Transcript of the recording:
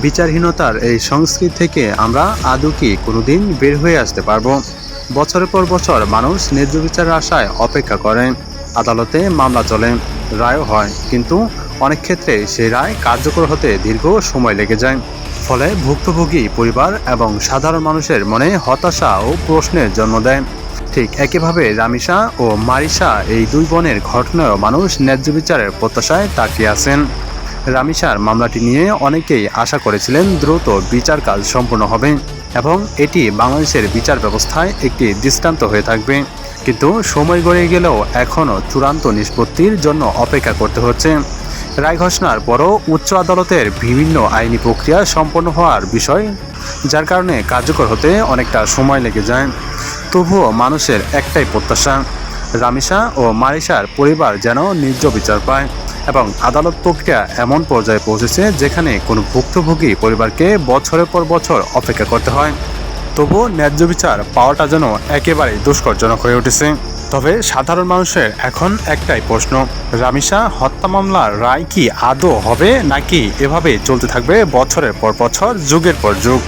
বিচারহীনতার এই সংস্কৃতি থেকে আমরা আদৌ কি কোনোদিন বের হয়ে আসতে পারবো? বছরের পর বছর মানুষ ন্যায্য বিচারের আশায় অপেক্ষা করে। আদালতে মামলা চলে, রায়ও হয়, কিন্তু অনেক ক্ষেত্রে সেই রায় কার্যকর হতে দীর্ঘ সময় লেগে যায়। ফলে ভুক্তভোগী পরিবার এবং সাধারণ মানুষের মনে হতাশা ও প্রশ্নের জন্ম দেয়। ঠিক একইভাবে রামিসা ও মারিসা এই দুই বোনের ঘটনায়ও মানুষ ন্যায্য বিচারের প্রত্যাশায় তাকিয়ে আছেন। রামিসার মামলাটি নিয়ে অনেকেই আশা করেছিলেন দ্রুত বিচার কাজ সম্পূর্ণ হবে এবং এটি বাংলাদেশের বিচার ব্যবস্থায় একটি দৃষ্টান্ত হয়ে থাকবে। কিন্তু সময় গড়িয়ে গেলেও এখনও চূড়ান্ত নিষ্পত্তির জন্য অপেক্ষা করতে হচ্ছে। রায় ঘোষণার পরও উচ্চ আদালতের বিভিন্ন আইনি প্রক্রিয়া সম্পন্ন হওয়ার বিষয়, যার কারণে কার্যকর হতে অনেকটা সময় লেগে যায়। তবুও মানুষের একটাই প্রত্যাশা, রামিসা ও মারিসার পরিবার যেন ন্যায্য বিচার পায় এবং আদালত প্রক্রিয়া এমন পর্যায়ে পৌঁছেছে যেখানে কোনো ভুক্তভোগী পরিবারকে বছরের পর বছর অপেক্ষা করতে হয়। তবুও ন্যায্য বিচার পাওয়াটা যেন একেবারেই দুষ্করজনক হয়ে উঠেছে। তবে সাধারণ মানুষের এখন একটাই প্রশ্ন, রামিসা হত্যা মামলার রায় কি আদৌ হবে, নাকি এভাবে চলতে থাকবে বছরের পর বছর, যুগের পর যুগ?